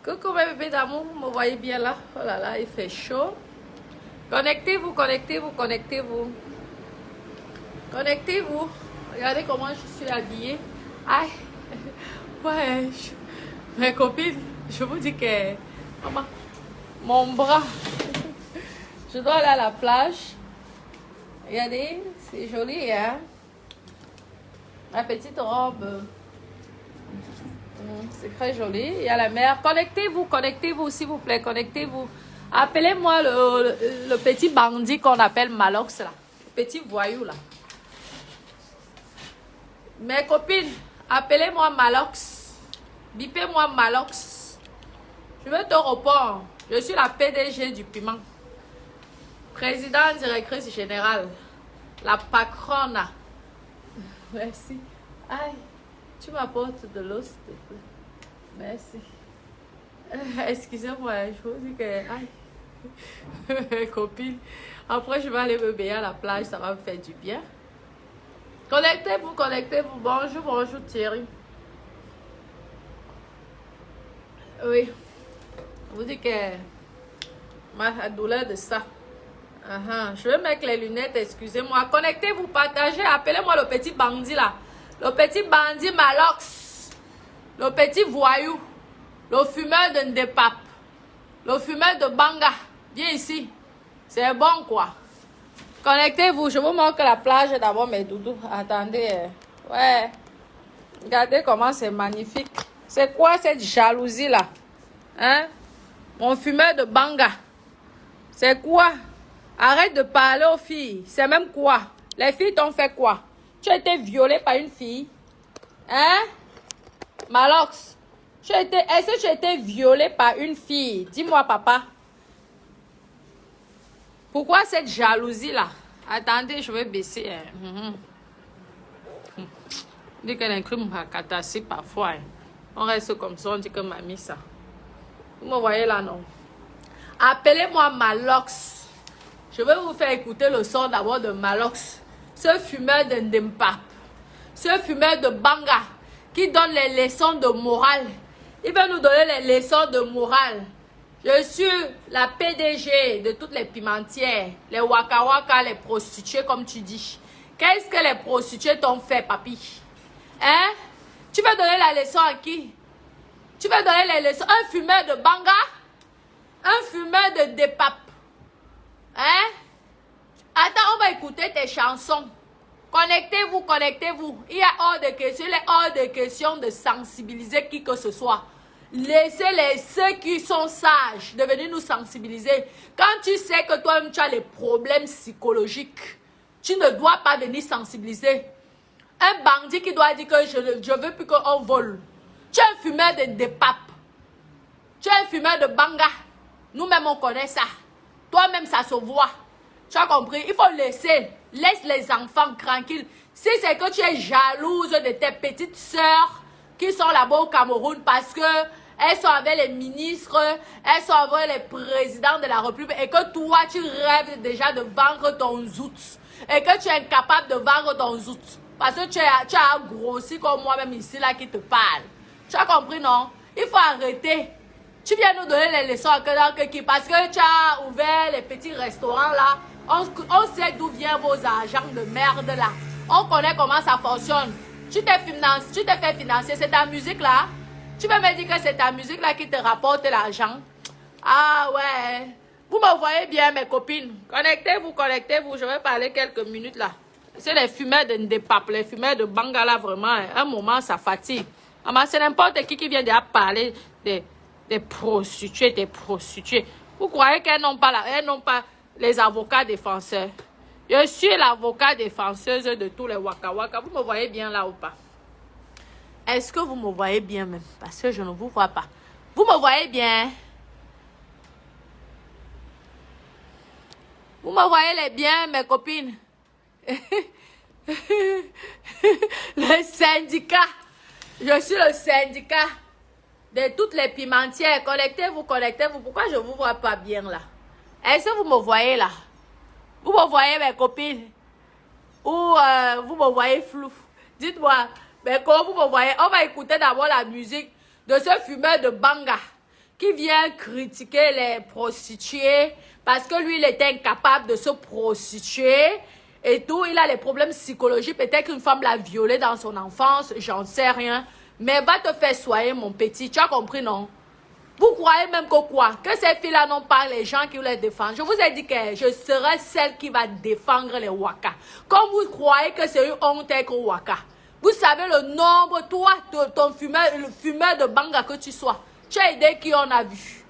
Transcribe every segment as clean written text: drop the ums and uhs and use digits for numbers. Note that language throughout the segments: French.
Coucou mes bébés d'amour, vous me voyez bien là? Oh là là, il fait chaud. Connectez-vous, connectez-vous, connectez-vous. Connectez-vous. Regardez comment je suis habillée. Aïe. Ouais, mes copines, je vous dis que... Maman, mon bras. Je dois aller à la plage. Regardez, c'est joli, hein? Ma petite robe. C'est très joli. Il y a la mer. Connectez-vous, connectez-vous, s'il vous plaît, connectez-vous. Appelez-moi le petit bandit qu'on appelle Malox, là. Le petit voyou, là. Mes copines, appelez-moi Malox. Bipez-moi Malox. Je veux te répondre. Je suis la PDG du piment. Présidente directrice générale. La patronne. Merci. Aïe. Tu m'apportes de l'eau, s'il te plaît. Merci. Excusez-moi, je vous dis que... Aïe. Copine. Après, je vais aller me baigner à la plage. Ça va me faire du bien. Connectez-vous, connectez-vous. Bonjour, bonjour Thierry. Oui. Je vous dis que... Ma douleur de ça. Je vais mettre les lunettes, excusez-moi. Connectez-vous, partagez. Appelez-moi le petit bandit là. Le petit bandit Malox, le petit voyou, le fumeur de Ndepap, le fumeur de Banga. Viens ici. C'est bon quoi. Connectez-vous. Je vous montre la plage d'abord mes doudous. Attendez. Ouais. Regardez comment c'est magnifique. C'est quoi cette jalousie là? Hein? Mon fumeur de Banga. C'est quoi? Arrête de parler aux filles. C'est même quoi? Les filles t'ont fait quoi? Tu as été violée par une fille? Hein? Malox, est-ce que tu as été violée par une fille? Dis-moi, papa. Pourquoi cette jalousie-là? Attendez, je vais baisser. On dit qu'elle a un crime à catasser parfois. On reste comme ça, on dit que mamie ça. Vous me voyez là, non? Appelez-moi Malox. Je vais vous faire écouter le son d'abord de Malox. Ce fumeur de Ndempap, ce fumeur de Banga qui donne les leçons de morale. Il va nous donner les leçons de morale. Je suis la PDG de toutes les pimentières, les waka waka, les prostituées comme tu dis. Qu'est-ce que les prostituées t'ont fait, papi? Hein? Tu vas donner la leçon à qui? Tu vas donner les leçons à un fumeur de Banga? Un fumeur de Ndempap? Hein? Attends, on va écouter tes chansons. Connectez-vous, connectez-vous. Il est hors de question de sensibiliser qui que ce soit. Laissez ceux qui sont sages de venir nous sensibiliser. Quand tu sais que toi-même tu as les problèmes psychologiques, tu ne dois pas venir sensibiliser. Un bandit qui doit dire que je ne veux plus qu'on vole. Tu es un fumeur de papes. Tu es un fumeur de Banga. Nous-mêmes on connaît ça. Toi-même ça se voit. Tu as compris? Il faut laisser. Laisse les enfants tranquilles. Si c'est que tu es jalouse de tes petites sœurs qui sont là-bas au Cameroun parce que elles sont avec les ministres, elles sont avec les présidents de la République et que toi, tu rêves déjà de vendre ton zout et que tu es incapable de vendre ton zout parce que tu as grossi comme moi-même ici là qui te parle. Tu as compris, non? Il faut arrêter. Tu viens nous donner les leçons à qui parce que tu as ouvert les petits restaurants là. On sait d'où viennent vos argents de merde là. On connaît comment ça fonctionne. Tu t'es fait financer. C'est ta musique là. Tu veux me dire que c'est ta musique là qui te rapporte l'argent? Ah ouais. Vous me voyez bien mes copines. Connectez-vous, connectez-vous. Je vais parler quelques minutes là. C'est les fumeurs de Ndepap, les fumeurs de Bangala vraiment. Un moment ça fatigue. C'est n'importe qui vient déjà parler des prostituées, des prostituées. Vous croyez qu'elles n'ont pas les avocats défenseurs? Je suis l'avocat défenseuse de tous les waka waka. Vous me voyez bien là ou pas? Est-ce que vous me voyez bien même? Parce que je ne vous vois pas. Vous me voyez bien? Vous me voyez les bien, mes copines? Le syndicat. Je suis le syndicat de toutes les pimentières. Connectez-vous, connectez-vous. Pourquoi je ne vous vois pas bien là? Est-ce que vous me voyez là? Vous me voyez mes copines? Ou vous me voyez flou? Dites-moi, mais comment vous me voyez? On va écouter d'abord la musique de ce fumeur de Banga qui vient critiquer les prostituées parce que lui, il était incapable de se prostituer et tout. Il a les problèmes psychologiques. Peut-être qu'une femme l'a violé dans son enfance, j'en sais rien. Mais va te faire soigner, mon petit. Tu as compris, non? Vous croyez même que quoi? Que ces filles-là n'ont pas les gens qui les défendent. Je vous ai dit que je serai celle qui va défendre les Waka. Comme vous croyez que c'est une honte avec Waka. Vous savez le nombre, toi, ton fumeur, le fumeur de banga que tu sois. Tu as aidé qui on a vu.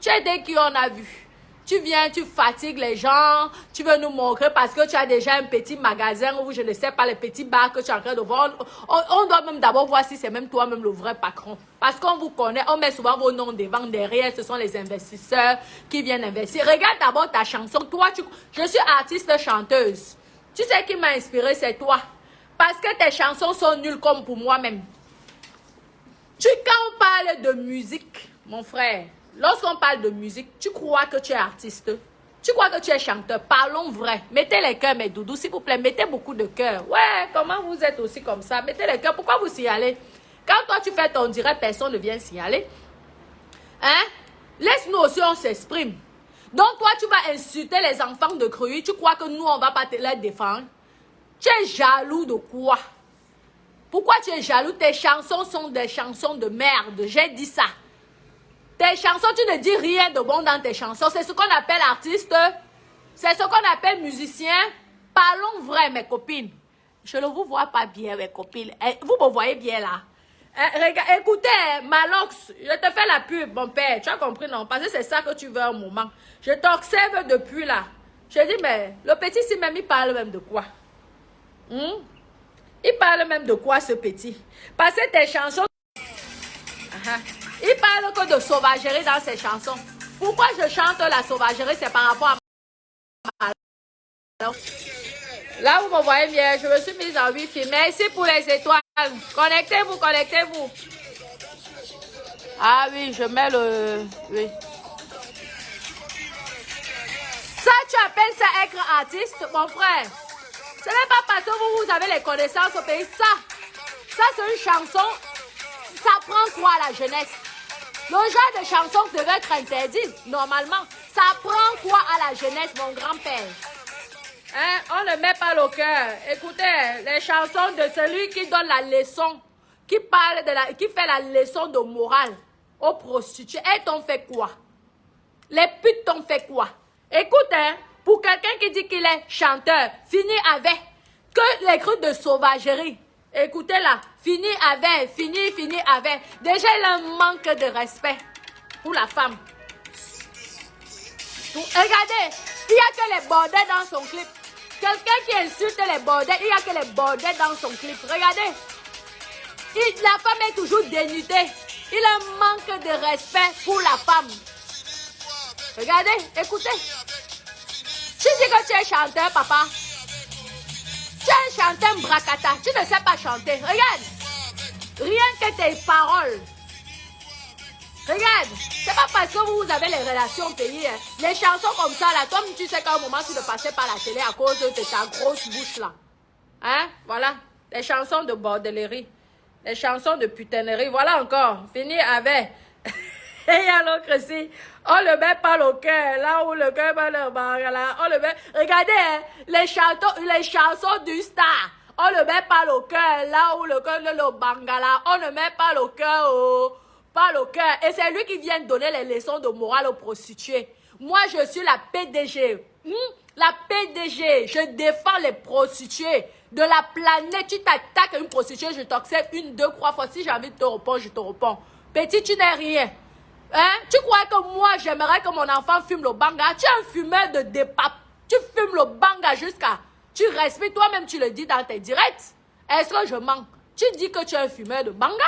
Tu as aidé qui on a vu. Tu viens, tu fatigues les gens, tu veux nous montrer parce que tu as déjà un petit magasin ou je ne sais pas, les petits bars que tu es en train de vendre. On doit même d'abord voir si c'est même toi-même le vrai patron. Parce qu'on vous connaît, on met souvent vos noms devant, derrière, ce sont les investisseurs qui viennent investir. Regarde d'abord ta chanson. Toi, je suis artiste chanteuse. Tu sais qui m'a inspiré, c'est toi. Parce que tes chansons sont nulles comme pour moi-même. Quand on parle de musique, mon frère, lorsqu'on parle de musique, tu crois que tu es artiste? Tu crois que tu es chanteur? Parlons vrai. Mettez les cœurs, mes doudous, s'il vous plaît. Mettez beaucoup de cœurs. Ouais, comment vous êtes aussi comme ça? Mettez les cœurs. Pourquoi vous signalez? Quand toi, tu fais ton direct, personne ne vient signaler. Hein? Laisse-nous aussi, on s'exprime. Donc, toi, tu vas insulter les enfants de Cruy. Tu crois que nous, on ne va pas te les défendre? Tu es jaloux de quoi? Pourquoi tu es jaloux? Tes chansons sont des chansons de merde. J'ai dit ça. Tes chansons, tu ne dis rien de bon dans tes chansons. C'est ce qu'on appelle artiste. C'est ce qu'on appelle musicien. Parlons vrai, mes copines. Je ne vous vois pas bien, mes copines. Vous me voyez bien là. Regarde, écoutez, Malox, je te fais la pub, mon père. Tu as compris, non? Parce que c'est ça que tu veux un moment. Je t'observe depuis là. Je dis, mais le petit, si même, il parle même de quoi? Il parle même de quoi, ce petit? Parce que tes chansons... Il parle que de sauvagerie dans ses chansons. Pourquoi je chante la sauvagerie? C'est par rapport à... Là, vous me voyez bien, je me suis mise en wifi. Merci pour les étoiles. Connectez-vous, connectez-vous. Ah oui, je mets le... Oui. Ça, tu appelles ça être artiste, mon frère? Ce n'est pas parce que vous avez les connaissances au pays. Ça c'est une chanson. Ça prend quoi à la jeunesse? Le genre de chanson devait être interdit, normalement. Ça prend quoi à la jeunesse, mon grand-père? Hein? On ne met pas le cœur. Écoutez, les chansons de celui qui donne la leçon, qui fait la leçon de morale aux prostituées. Et t'ont fait quoi? Les putes t'ont fait quoi? Écoute, hein, pour quelqu'un qui dit qu'il est chanteur, fini avec que les trucs de sauvagerie. Écoutez là, fini avec. Déjà, il a un manque de respect pour la femme. Regardez, il n'y a que les bordels dans son clip. Quelqu'un qui insulte les bordels, il n'y a que les bordels dans son clip. Regardez, la femme est toujours dénudée. Il a un manque de respect pour la femme. Regardez, écoutez. Tu dis que tu es chanteur, papa. Tu es un chanteur bracata. Tu ne sais pas chanter. Regarde. Rien que tes paroles. Regarde. C'est pas parce que vous avez les relations payées. Hein. Les chansons comme ça, là, toi, tu sais qu'à un moment, tu ne passais pas la télé à cause de ta grosse bouche, là. Hein? Voilà. Les chansons de bordellerie. Les chansons de putainerie. Voilà encore. Fini avec. Et il y a l'autre ici. On le met pas le cœur. Là où le cœur va le banga, là. On le met. Regardez, hein, les chansons du star. On ne met pas le cœur. Là où le cœur le banga, là. On ne met pas le cœur. Oh, pas le cœur. Et c'est lui qui vient donner les leçons de morale aux prostituées. Moi, je suis la PDG. La PDG. Je défends les prostituées de la planète. Tu t'attaques à une prostituée, je t'accepte 1, 2, 3 fois. Si j'ai envie de te répondre, je te réponds. Petit, tu n'es rien. Hein? Tu crois que moi, j'aimerais que mon enfant fume le banga? Tu es un fumeur de dépap. Tu fumes le banga jusqu'à... Tu respires, toi-même, tu le dis dans tes directs. Est-ce que je mens? Tu dis que tu es un fumeur de banga?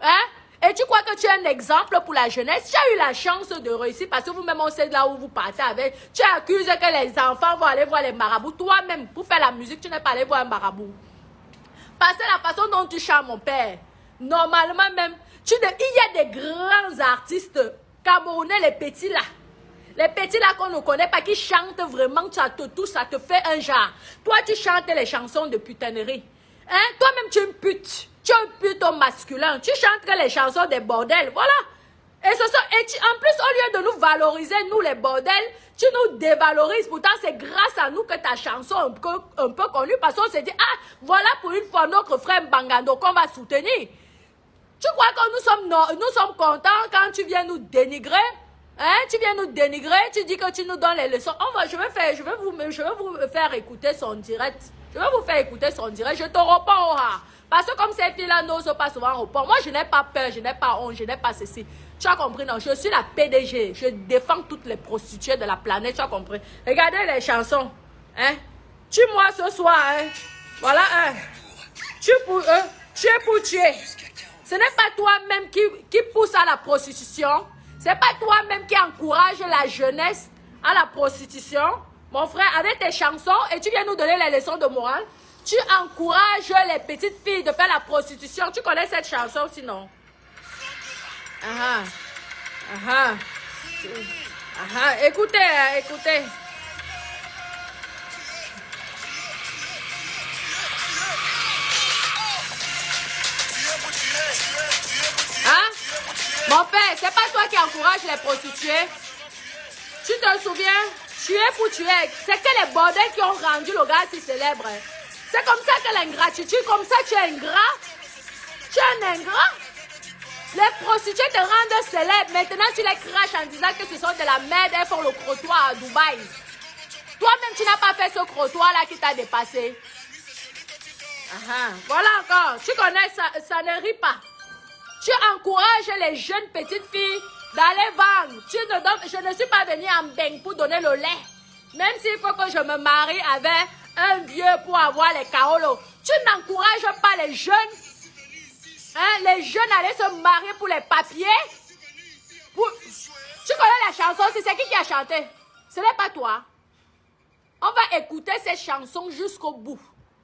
Hein? Et tu crois que tu es un exemple pour la jeunesse? Tu as eu la chance de réussir parce que vous-même, on sait là où vous partez avec. Tu accuses que les enfants vont aller voir les marabouts. Toi-même, pour faire la musique, tu n'es pas allé voir un marabout. Parce que la façon dont tu chantes, mon père, normalement même, il y a des grands artistes camerounais, les petits là. Les petits là qu'on ne connaît pas, qui chantent vraiment, ça te touche, ça te fait un genre. Toi, tu chantes les chansons de putainerie. Hein? Toi-même, tu es une pute. Tu es un pute au masculin. Tu chantes les chansons des bordels. Voilà. Et, en plus, au lieu de nous valoriser, nous les bordels, tu nous dévalorises. Pourtant, c'est grâce à nous que ta chanson est un peu connue. Parce qu'on s'est dit, ah, voilà pour une fois notre frère Bangando qu'on va soutenir. Tu crois que nous sommes contents quand tu viens nous dénigrer? Hein? Tu viens nous dénigrer, tu dis que tu nous donnes les leçons. Je vais vous faire écouter son direct. Je vais vous faire écouter son direct. Je te réponds. Parce que comme ces filles-là n'osent pas souvent répondre, moi je n'ai pas peur, je n'ai pas honte, je n'ai pas ceci. Tu as compris, non? Je suis la PDG. Je défends toutes les prostituées de la planète, tu as compris? Regardez les chansons. Hein? Tue-moi ce soir. Hein? Voilà. Hein? Tu es pour tuer. Ce n'est pas toi-même qui pousse à la prostitution. Ce n'est pas toi-même qui encourage la jeunesse à la prostitution. Mon frère, avec tes chansons, et tu viens nous donner les leçons de morale, tu encourages les petites filles de faire la prostitution. Tu connais cette chanson sinon? Écoutez, écoutez. Hein? Mon père, c'est pas toi qui encourage les prostituées. Tu te souviens? Tuer pour tuer. C'est que les bordels qui ont rendu le gars si célèbre. C'est comme ça que l'ingratitude, comme ça tu es ingrat. Tu es un ingrat. Les prostituées te rendent célèbre. Maintenant tu les craches en disant que ce sont de la merde. Elles font le crottoir à Dubaï. Toi-même tu n'as pas fait ce crottoir là qui t'a dépassé. Voilà encore. Tu connais ça, ça ne rit pas. Tu encourages les jeunes petites filles d'aller vendre. Je ne suis pas venue en beigne pour donner le lait. Même s'il faut que je me marie avec un vieux pour avoir les kaolos. Tu n'encourages pas les jeunes. Hein, les jeunes allaient se marier pour les papiers. Tu connais la chanson, c'est qui a chanté? Ce n'est pas toi. On va écouter cette chanson jusqu'au bout.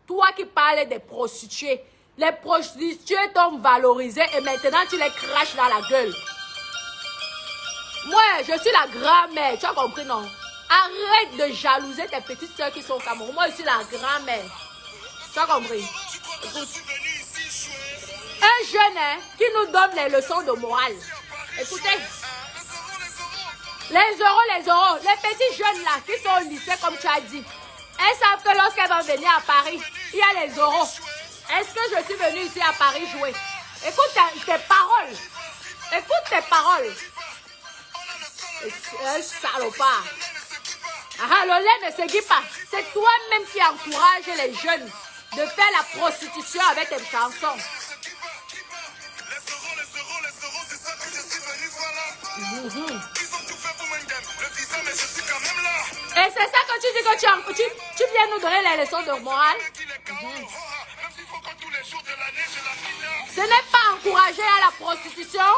Toi qui parles des prostituées. Les prostituées t'ont valorisé et maintenant tu les craches dans la gueule. Moi, je suis la grand-mère. Tu as compris, non? Arrête de jalouser tes petites soeurs qui sont au Cameroun. Moi, je suis la grand-mère. Tu as compris? Écoute. Un jeune qui nous donne les leçons de morale. Écoutez. Les euros. Les petits jeunes là qui sont au lycée, comme tu as dit. Elles savent que lorsqu'elles vont venir à Paris, il y a les euros. Est-ce que je suis venue ici à Paris jouer? Écoute tes paroles. Écoute tes paroles. Un salopard. Le lait ne seguit pas. C'est toi-même qui encourage les jeunes de faire la prostitution avec tes chansons. Et c'est ça que tu dis que tu viens nous donner les leçons de morale. Ce n'est pas encourager à la prostitution.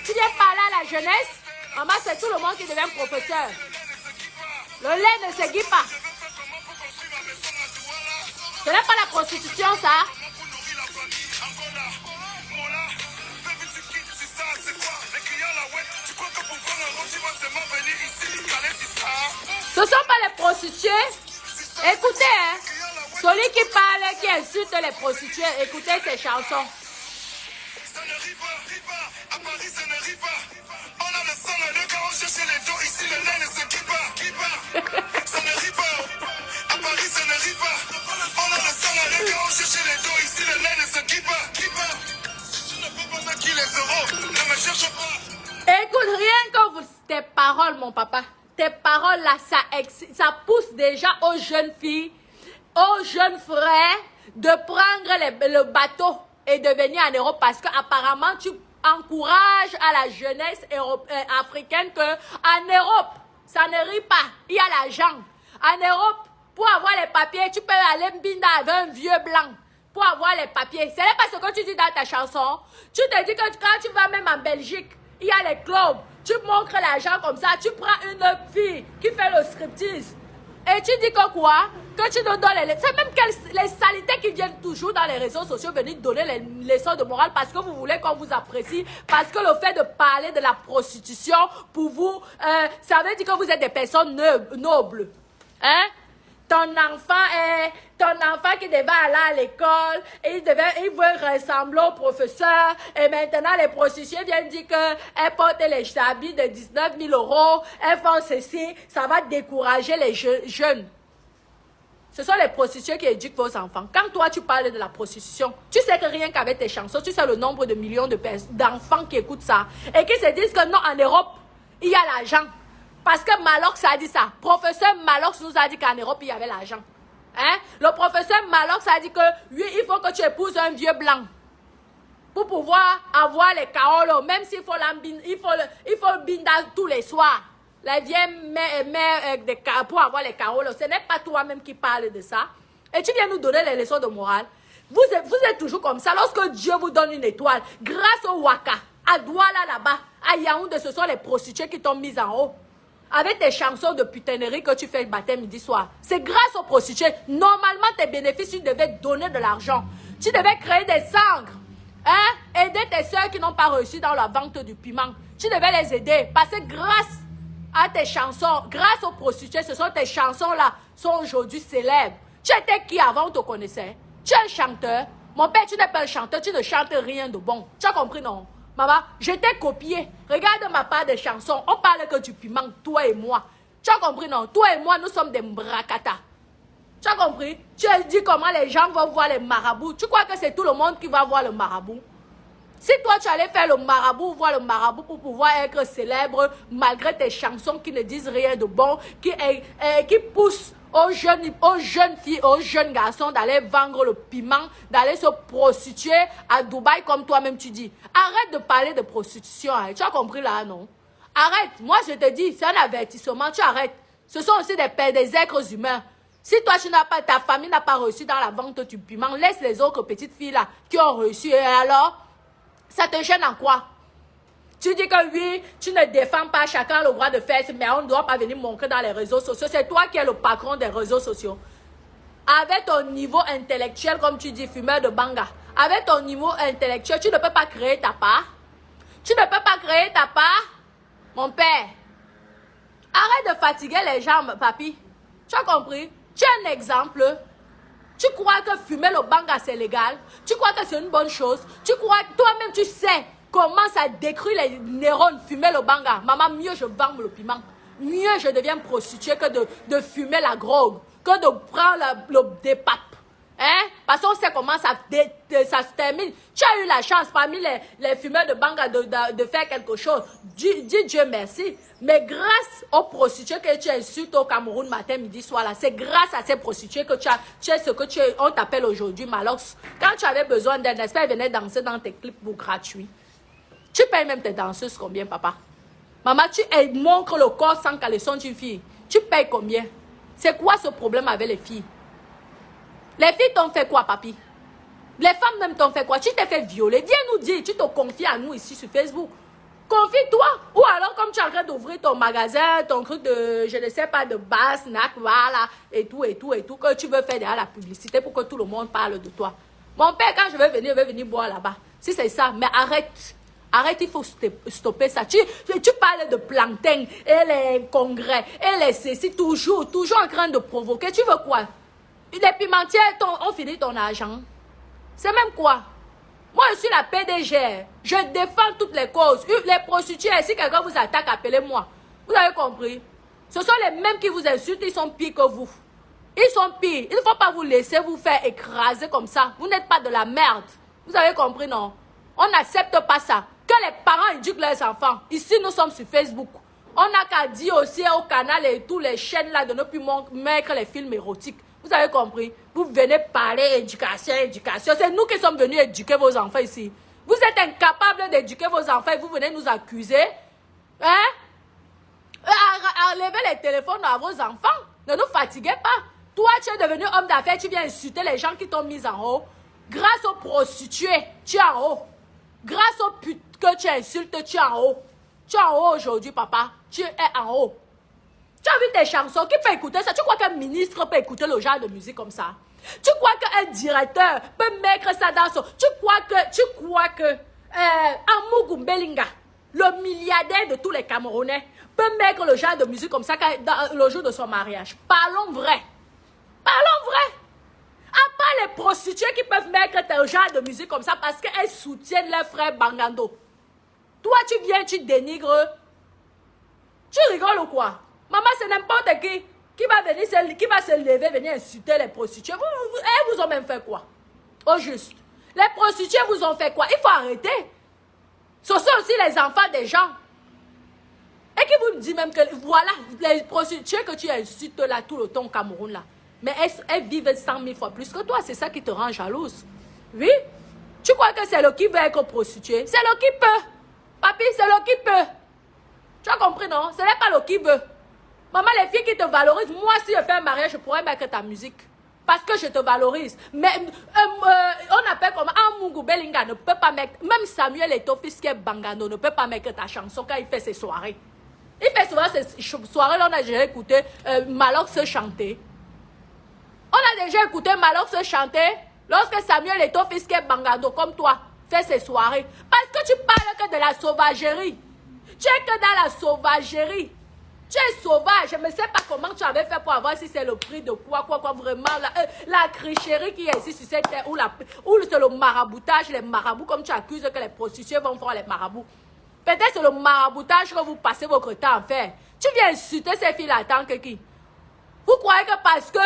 Tu viens parler à la jeunesse. En bas, c'est tout le monde qui devient professeur. Le lait ne seguit pas. Ce n'est pas la prostitution, ça. Ce ne sont pas les prostituées. Écoutez, hein. Celui qui parle, qui insulte les prostituées, écoutez ces chansons. Ça ne rit pas, à Paris ça ne rit pas. On a le sang dans le corps, on cherche les dos, ici le lait ne se quitte pas. Ça ne rit pas, à Paris ça ne rit pas. On a le sang dans le corps, on cherche les dos, ici le lait ne se quitte pas. Si tu ne peux pas maquiller les euros, ne me cherche pas. Écoute, rien que tes paroles, mon papa, tes paroles là, ça pousse déjà aux jeunes filles, aux jeunes frères de prendre le bateau et de venir en Europe parce qu'apparemment tu encourages à la jeunesse africaine qu'en Europe, ça ne rit pas, il y a l'argent. En Europe, pour avoir les papiers, tu peux aller mbinda avec un vieux blanc pour avoir les papiers. Ce n'est pas ce que tu dis dans ta chanson. Tu te dis que quand tu vas même en Belgique, il y a les clubs, tu montres l'argent comme ça, tu prends une fille qui fait le striptease. Et tu dis que quoi? Que tu nous donnes les... C'est même les saletés qui viennent toujours dans les réseaux sociaux venir donner les leçons de morale parce que vous voulez qu'on vous apprécie, parce que le fait de parler de la prostitution, pour vous, ça veut dire que vous êtes des personnes nobles. Hein? ton enfant qui devait aller à l'école, il veut ressembler au professeur, et maintenant les prostituées viennent dire qu'elles portent les habits de 19 000 €, elles font ceci, ça va décourager les jeunes. Ce sont les prostituées qui éduquent vos enfants. Quand toi, tu parles de la prostitution, tu sais que rien qu'avec tes chansons, tu sais le nombre de millions d'enfants qui écoutent ça et qui se disent que non, en Europe, il y a l'argent. Parce que Malox a dit ça. Professeur Malox nous a dit qu'en Europe, il y avait l'argent. Hein? Le professeur Malox a dit que oui, il faut que tu épouses un vieux blanc pour pouvoir avoir les caolos, même s'il faut le binda tous les soirs. La vieille mère pour avoir les carolos, ce n'est pas toi-même qui parle de ça. Et tu viens nous donner les leçons de morale. Vous êtes toujours comme ça. Lorsque Dieu vous donne une étoile, grâce au Waka, à Douala là-bas, à Yaoundé, ce sont les prostituées qui t'ont mis en haut. Avec tes chansons de putanerie que tu fais le matin, midi, soir. C'est grâce aux prostituées. Normalement, tes bénéfices, tu devais donner de l'argent. Tu devais créer des sangres. Hein? Aider tes soeurs qui n'ont pas réussi dans la vente du piment. Tu devais les aider. Parce que grâce à tes chansons, grâce aux prostituées, ce sont tes chansons-là sont aujourd'hui célèbres. Tu étais qui avant, on te connaissait? Tu es un chanteur. Mon père, tu n'es pas un chanteur, tu ne chantes rien de bon. Tu as compris, non? Maman, je t'ai copié. Regarde ma part de chansons. On parle que du piment, toi et moi. Tu as compris, non? Toi et moi, nous sommes des mbrakata. Tu as compris? Tu as dit comment les gens vont voir les marabouts. Tu crois que c'est tout le monde qui va voir le marabout? Si toi, tu allais faire le marabout, voir le marabout pour pouvoir être célèbre, malgré tes chansons qui ne disent rien de bon, qui poussent aux jeunes filles, aux jeunes garçons d'aller vendre le piment, d'aller se prostituer à Dubaï, comme toi-même tu dis. Arrête de parler de prostitution. Hein. Tu as compris là, non? Arrête. Moi, je te dis, c'est un avertissement. Tu arrêtes. Ce sont aussi des êtres humains. Si toi, ta famille n'a pas réussi dans la vente du piment, laisse les autres petites filles là qui ont réussi. Et alors? Ça te gêne en quoi? Tu dis que oui, tu ne défends pas chacun le droit de faire, mais on ne doit pas venir montrer dans les réseaux sociaux. C'est toi qui es le patron des réseaux sociaux. Avec ton niveau intellectuel, comme tu dis, fumeur de banga, avec ton niveau intellectuel, tu ne peux pas créer ta part. Tu ne peux pas créer ta part, mon père. Arrête de fatiguer les gens, papi. Tu as compris? Tu es un exemple. Tu crois que fumer le banga c'est légal? Tu crois que c'est une bonne chose? Tu crois que toi-même tu sais comment ça détruit les neurones, fumer le banga? Maman, mieux je vends le piment. Mieux je deviens prostituée que de fumer la drogue, que de prendre des papes. Hein? Parce qu'on sait comment ça se termine. Tu as eu la chance parmi les fumeurs de banga de faire quelque chose. Dis Dieu merci. Mais grâce aux prostituées que tu insultes au Cameroun matin, midi, soir, là, c'est grâce à ces prostituées que tu es ce que on t'appelle aujourd'hui Malox. Quand tu avais besoin d'aide, n'est-ce pas, elle venait danser dans tes clips pour gratuit. Tu payes même tes danseuses combien, papa? Maman, tu montres le corps sans caleçon d'une fille. Tu payes combien? C'est quoi ce problème avec les filles? Les filles t'ont fait quoi, papi? Les femmes même t'ont fait quoi? Tu t'es fait violer. Viens nous dire, tu te confies à nous ici sur Facebook. Confie-toi. Ou alors, comme tu es en train d'ouvrir ton magasin, ton truc de, je ne sais pas, de bar, snack, voilà, et tout, que tu veux faire derrière la publicité pour que tout le monde parle de toi. Mon père, quand je vais venir boire là-bas. Si c'est ça, mais arrête. Arrête, il faut stopper ça. Tu parles de plantain et les congrès et les ceci, toujours en train de provoquer. Tu veux quoi? Les pimentiers ont fini ton argent. C'est même quoi? Moi, je suis la PDG. Je défends toutes les causes. Les prostituées, si quelqu'un vous attaque, appelez-moi. Vous avez compris? Ce sont les mêmes qui vous insultent, ils sont pires que vous. Ils sont pires. Il ne faut pas vous laisser vous faire écraser comme ça. Vous n'êtes pas de la merde. Vous avez compris, non? On n'accepte pas ça. Que les parents éduquent leurs enfants. Ici, nous sommes sur Facebook. On n'a qu'à dire aussi au canal et tous les chaînes là de ne plus mettre les films érotiques. Vous avez compris? Vous venez parler éducation. C'est nous qui sommes venus éduquer vos enfants ici. Vous êtes incapables d'éduquer vos enfants et vous venez nous accuser. Hein? Enlevez les téléphones à vos enfants. Ne nous fatiguez pas. Toi, tu es devenu homme d'affaires, tu viens insulter les gens qui t'ont mis en haut. Grâce aux prostituées, tu es en haut. Grâce aux putes que tu insultes, tu es en haut. Tu es en haut aujourd'hui, papa. Tu es en haut. Tu as vu tes chansons, qui peut écouter ça? Tu crois qu'un ministre peut écouter le genre de musique comme ça? Tu crois qu'un directeur peut mettre ça dans son... Tu crois que Amougou Mbelinga, le milliardaire de tous les Camerounais, peut mettre le genre de musique comme ça le jour de son mariage? Parlons vrai. Parlons vrai. À part les prostituées qui peuvent mettre un genre de musique comme ça parce qu'elles soutiennent leur frère Bangando. Toi, tu viens, tu dénigres. Tu rigoles ou quoi? Maman, c'est n'importe qui va venir, qui va se lever, venir insulter les prostituées. Elles vous ont même fait quoi? Au juste. Les prostituées vous ont fait quoi? Il faut arrêter. Ce sont aussi les enfants des gens. Et qui vous dit même que, voilà, les prostituées que tu insultes là tout le temps au Cameroun là. Mais elles vivent 100 000 fois plus que toi. C'est ça qui te rend jalouse. Oui? Tu crois que c'est le qui veut être prostituée? C'est le qui peut. Papi, c'est le qui peut. Tu as compris, non? Ce n'est pas le qui veut. Maman, les filles qui te valorisent, moi, si je fais un mariage, je pourrais mettre ta musique. Parce que je te valorise. Mais on appelle comme Mungu Belinga ne peut pas mettre, même Samuel Eto'o, fils qui est Bangando, ne peut pas mettre ta chanson quand il fait ses soirées. Il fait souvent ces soirées, là, on a déjà écouté Malox chanter. On a déjà écouté Malox chanter lorsque Samuel Eto'o, fils qui est Bangando, comme toi, fait ses soirées. Parce que tu parles que de la sauvagerie. Tu es que dans la sauvagerie. Tu es sauvage. Je ne sais pas comment tu avais fait pour avoir si c'est le prix de quoi, vraiment. La cricherie qui est ici sur cette terre, ou c'est le maraboutage, les marabouts, comme tu accuses que les prostituées vont faire les marabouts. Peut-être c'est le maraboutage que vous passez votre temps à faire. Tu viens insulter ces filles-là en tant que qui? Vous croyez que parce que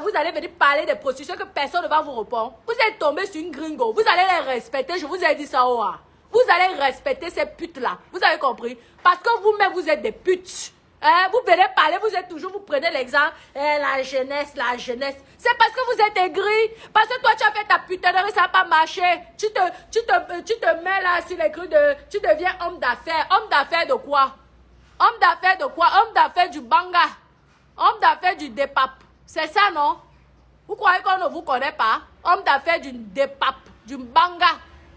vous allez venir parler des prostituées que personne ne va vous répondre? Vous êtes tombé sur une gringo. Vous allez les respecter. Je vous ai dit ça, oh. Vous allez respecter ces putes-là. Vous avez compris? Parce que vous-même, vous êtes des putes. Hein? Vous venez parler, vous prenez l'exemple. La jeunesse, la jeunesse. C'est parce que vous êtes aigri. Parce que toi, tu as fait ta putannerie, ça n'a pas marché. Tu te mets là sur les crues de... Tu deviens homme d'affaires. Homme d'affaires de quoi? Homme d'affaires de quoi? Homme d'affaires du banga. Homme d'affaires du dépap. C'est ça, non? Vous croyez qu'on ne vous connaît pas? Homme d'affaires du dépap, du banga.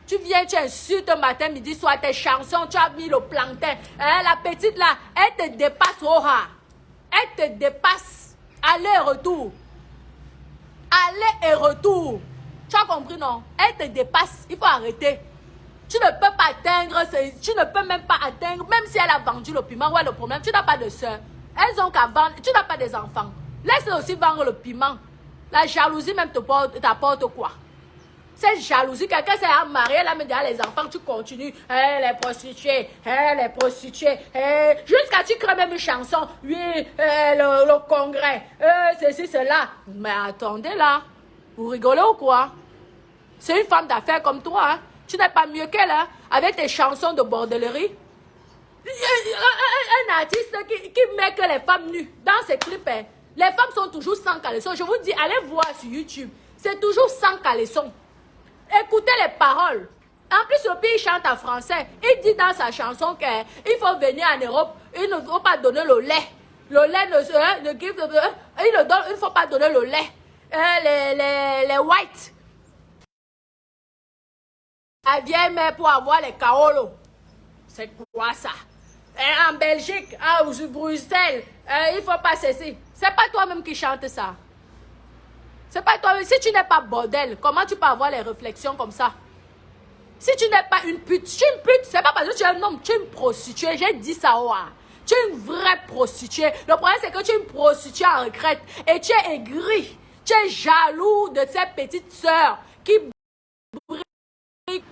Tu viens, tu insultes matin, midi, soir, tes chansons, tu as mis le plantain. Hein, la petite là, elle te dépasse, Oha. Elle te dépasse. Aller-retour. Aller et retour. Tu as compris, non? Elle te dépasse. Il faut arrêter. Tu ne peux pas atteindre, tu ne peux même pas atteindre, même si elle a vendu le piment, ouais, le problème, tu n'as pas de soeur. Elles ont qu'à vendre, tu n'as pas des enfants. Laisse-le aussi vendre le piment. La jalousie même t'apporte quoi? Cette jalousie, quelqu'un s'est marié, là, mais derrière les enfants, tu continues. Les prostituées, les prostituées. Jusqu'à tu crées même une chanson. Oui, le congrès. Ceci, cela. Mais attendez là. Vous rigolez ou quoi? C'est une femme d'affaires comme toi. Hein? Tu n'es pas mieux qu'elle, hein? Avec tes chansons de bordellerie. Un artiste qui met que les femmes nues dans ses clips. Hein? Les femmes sont toujours sans caleçon. Je vous dis, allez voir sur YouTube. C'est toujours sans caleçon. Écoutez les paroles. En plus, le pays chante en français. Il dit dans sa chanson qu'il faut venir en Europe. Il ne faut pas donner le lait. Le lait il ne faut pas donner le lait. Les whites. Elle vient mais pour avoir les kaolos. C'est quoi ça? En Belgique, à Bruxelles, il ne faut pas cesser. C'est pas toi-même qui chante ça. C'est pas toi. Si tu n'es pas bordel, comment tu peux avoir les réflexions comme ça? Si tu n'es pas une pute, tu es une pute, c'est pas parce que tu es un homme, tu es une prostituée. J'ai dit ça, ouah. Tu es une vraie prostituée. Le problème, c'est que tu es une prostituée en retraite et tu es aigri. Tu es jaloux de ces petites sœurs qui brillent.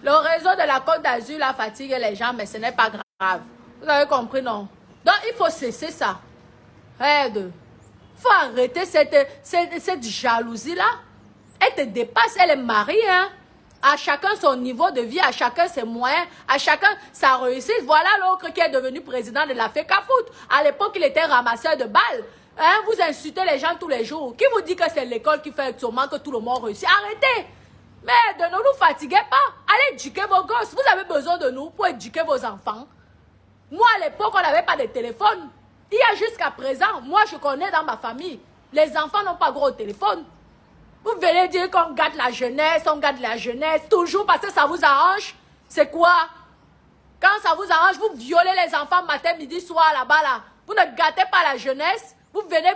Le réseau de la Côte d'Azur la fatigue les gens, mais ce n'est pas grave. Vous avez compris, non? Donc, il faut cesser ça. Aide. Il faut arrêter cette jalousie-là. Elle te dépasse, elle est mariée. Hein? À chacun son niveau de vie, à chacun ses moyens, à chacun sa réussite. Voilà l'autre qui est devenu président de la FECAFOOT. À l'époque, il était ramasseur de balles. Hein? Vous insultez les gens tous les jours. Qui vous dit que c'est l'école qui fait sûrement que tout le monde réussit? Arrêtez. Mais ne nous fatiguez pas. Allez éduquer vos gosses. Vous avez besoin de nous pour éduquer vos enfants. Moi, à l'époque, on n'avait pas de téléphone. Il y a jusqu'à présent, moi je connais dans ma famille, les enfants n'ont pas gros téléphone. Vous venez dire qu'on gâte la jeunesse, on gâte la jeunesse, toujours parce que ça vous arrange. C'est quoi? Quand ça vous arrange, vous violez les enfants matin, midi, soir là-bas là. Vous ne gâtez pas la jeunesse. Vous venez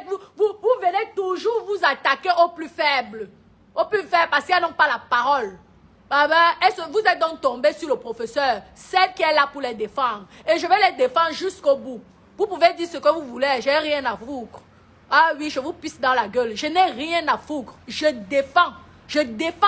toujours vous attaquer aux plus faibles. Aux plus faibles parce qu'ils n'ont pas la parole. Vous êtes donc tombé sur le professeur, celle qui est là pour les défendre. Et je vais les défendre jusqu'au bout. Vous pouvez dire ce que vous voulez, j'ai rien à vous. Ah oui, je vous pisse dans la gueule. Je n'ai rien à foutre. Je défends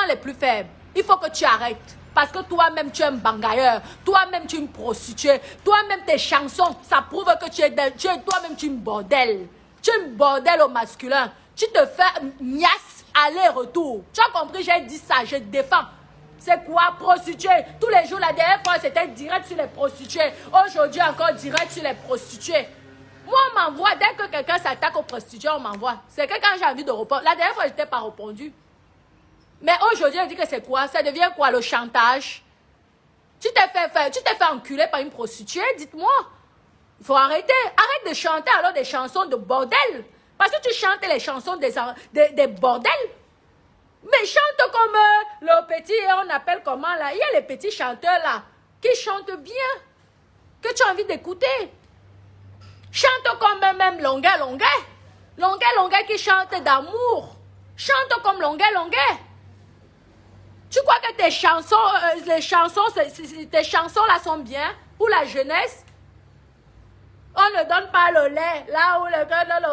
les plus faibles. Il faut que tu arrêtes. Parce que toi-même, tu es un bangailleur. Toi-même, tu es une prostituée. Toi-même, tes chansons, ça prouve que toi-même, tu es une bordel. Tu es une bordel au masculin. Tu te fais miasse, aller-retour. Tu as compris, j'ai dit ça, je défends. C'est quoi, prostituée? Tous les jours, la dernière fois, c'était direct sur les prostituées. Aujourd'hui, encore direct sur les prostituées. Moi, on m'envoie. Dès que quelqu'un s'attaque aux prostituées, on m'envoie. C'est que quand j'ai envie de répondre. La dernière fois, je n'étais pas répondu. Mais aujourd'hui, on dit que c'est quoi? Ça devient quoi, le chantage? Tu t'es fait enculer par une prostituée? Dites-moi. Il faut arrêter. Arrête de chanter alors des chansons de bordel. Parce que tu chantes les chansons des bordels. Mais chante comme le petit, on appelle comment là? Il y a les petits chanteurs là, qui chantent bien, que tu as envie d'écouter. Chante comme même Longuet qui chante d'amour. Chante comme Longuet. Tu crois que tes chansons là sont bien pour la jeunesse? On ne donne pas le lait. Là où le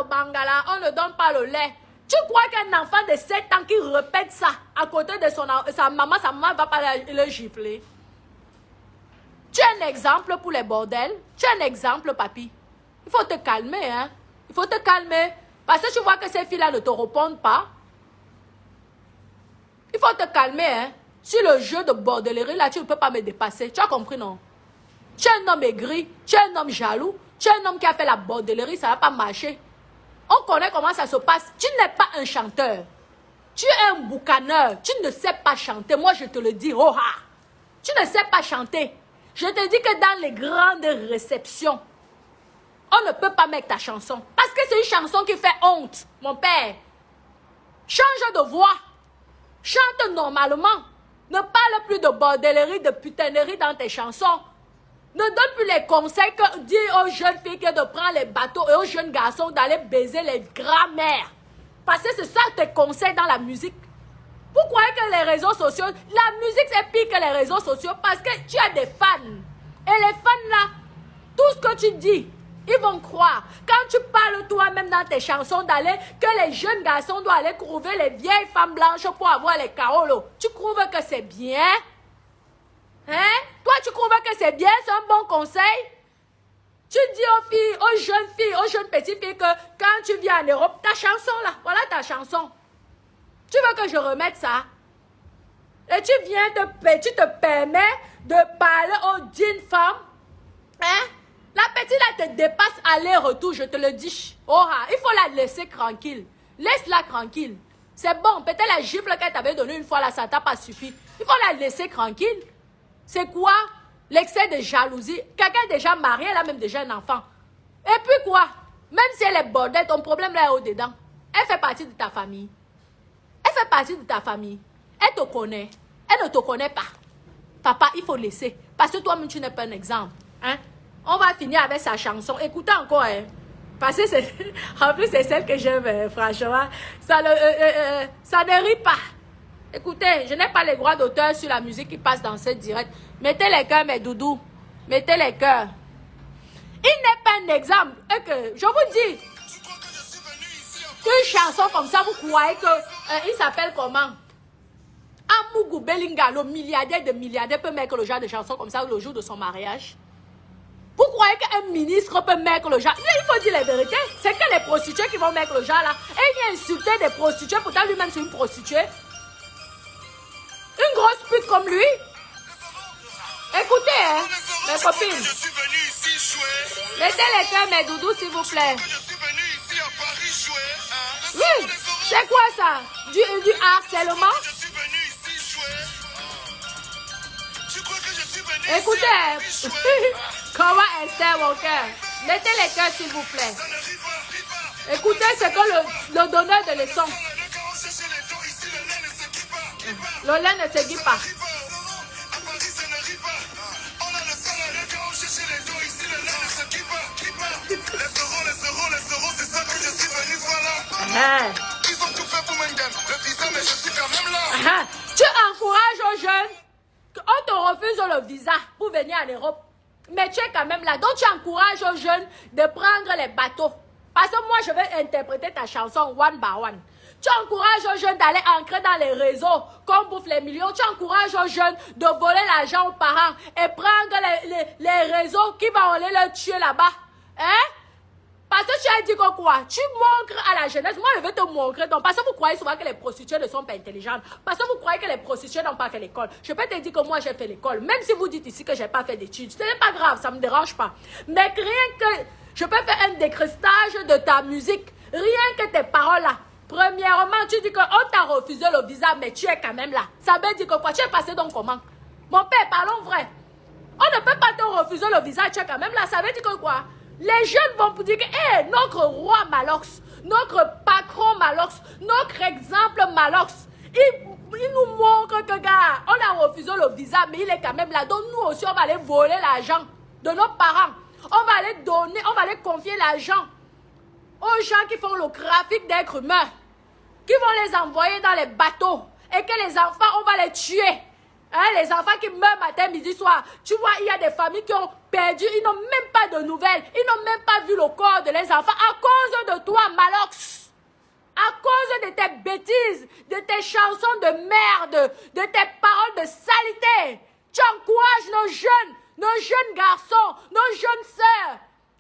bangala, on ne donne pas le lait. Tu crois qu'un enfant de 7 ans qui répète ça à côté de sa maman ne va pas le gifler? Tu es un exemple pour les bordels. Tu es un exemple, papi. Il faut te calmer, hein. Il faut te calmer. Parce que tu vois que ces filles-là ne te répondent pas. Il faut te calmer, hein. Sur le jeu de bordellerie, là, tu ne peux pas me dépasser. Tu as compris, non? Tu es un homme aigri. Tu es un homme jaloux. Tu es un homme qui a fait la bordellerie, ça ne va pas marcher. On connaît comment ça se passe. Tu n'es pas un chanteur. Tu es un boucaneur. Tu ne sais pas chanter. Moi, je te le dis. Oh, ah. Tu ne sais pas chanter. Je te dis que dans les grandes réceptions, on ne peut pas mettre ta chanson. Parce que c'est une chanson qui fait honte, mon père. Change de voix. Chante normalement. Ne parle plus de bordellerie, de putanerie dans tes chansons. Ne donne plus les conseils que dit aux jeunes filles que de prendre les bateaux et aux jeunes garçons d'aller baiser les grands-mères. Parce que c'est ça tes conseils dans la musique. Pourquoi que les réseaux sociaux, la musique c'est pire que les réseaux sociaux parce que tu as des fans. Et les fans là, tout ce que tu dis, ils vont croire. Quand tu parles toi-même dans tes chansons d'aller, que les jeunes garçons doivent aller trouver les vieilles femmes blanches pour avoir les carolos. Tu trouves que c'est bien? Hein? Toi, tu trouves que c'est bien, c'est un bon conseil? Tu dis aux filles, aux jeunes petites filles que quand tu viens en Europe, ta chanson là, voilà ta chanson. Tu veux que je remette ça? Et tu te permets de parler aux d'une femme? Hein? La petite là te dépasse aller-retour, je te le dis. Oh, il faut la laisser tranquille. Laisse-la tranquille. C'est bon, peut-être la gifle qu'elle t'avait donnée une fois là, ça t'a pas suffi. Il faut la laisser tranquille. C'est quoi? L'excès de jalousie. Quelqu'un est déjà marié, elle a même déjà un enfant. Et puis quoi? Même si elle est bordelle, ton problème là est au-dedans. Elle fait partie de ta famille. Elle fait partie de ta famille. Elle te connaît. Elle ne te connaît pas. Papa, il faut laisser. Parce que toi-même, tu n'es pas un exemple. Hein? On va finir avec sa chanson. Écoutez encore. Hein? Parce que c'est... En plus, c'est celle que j'aime, franchement. Ça ne rit pas. Écoutez, je n'ai pas les droits d'auteur sur la musique qui passe dans ce direct. Mettez les cœurs, mes doudous. Mettez les cœurs. Il n'est pas un exemple. Et que, je vous dis, une chanson comme ça, vous croyez que... il s'appelle comment? Amougou Belinga, le milliardaire de milliardaires, peut mettre le genre de chanson comme ça le jour de son mariage? Vous croyez qu'un ministre peut mettre le genre? Il faut dire la vérité. C'est que les prostituées qui vont mettre le genre là. Et il vient insulter des prostituées, pourtant lui-même c'est une prostituée. Une grosse pute comme lui. Écoutez, hein, mes copines. Mettez les cœurs, mes doudous, s'il vous plaît. Oui, c'est quoi ça? Du harcèlement? Écoutez, hein. Comment Esther Walker? Mettez les cœurs, s'il vous plaît. Écoutez ce que le donneur de leçons. Le lait ne se dit pas. Ils ont tout fait pour Mengen. Le visa, mais je suis quand même là. Tu encourages aux jeunes. On te refuse le visa pour venir en Europe. Mais tu es quand même là. Donc tu encourages aux jeunes de prendre les bateaux. Parce que moi, je vais interpréter ta chanson one by one. Tu encourages aux jeunes d'aller ancrer dans les réseaux qu'on bouffe les millions. Tu encourages aux jeunes de voler l'argent aux parents et prendre les réseaux qui vont aller le tuer là-bas. Hein? Parce que tu as dit que quoi? Tu montres à la jeunesse. Moi, je vais te montrer. Donc, parce que vous croyez souvent que les prostituées ne sont pas intelligentes. Parce que vous croyez que les prostituées n'ont pas fait l'école. Je peux te dire que moi, j'ai fait l'école. Même si vous dites ici que je n'ai pas fait d'études. Ce n'est pas grave, ça ne me dérange pas. Mais rien que je peux faire un décryptage de ta musique. Rien que tes paroles là. Premièrement, tu dis qu'on t'a refusé le visa, mais tu es quand même là. Ça veut dire que quoi? Tu es passé donc comment? Mon père, parlons vrai. On ne peut pas te refuser le visa, tu es quand même là. Ça veut dire que quoi? Les jeunes vont vous dire que hey, notre roi Malox, notre patron Malox, notre exemple Malox, il nous montre que gars, on a refusé le visa, mais il est quand même là. Donc nous aussi, on va aller voler l'argent de nos parents. On va aller donner, on va aller confier l'argent aux gens qui font le trafic d'êtres humains, qui vont les envoyer dans les bateaux et que les enfants, on va les tuer. Hein, les enfants qui meurent matin, midi, soir. Tu vois, il y a des familles qui ont perdu, ils n'ont même pas de nouvelles, ils n'ont même pas vu le corps de leurs enfants à cause de toi, Malox. À cause de tes bêtises, de tes chansons de merde, de tes paroles de saleté. Tu encourages nos jeunes garçons, nos jeunes sœurs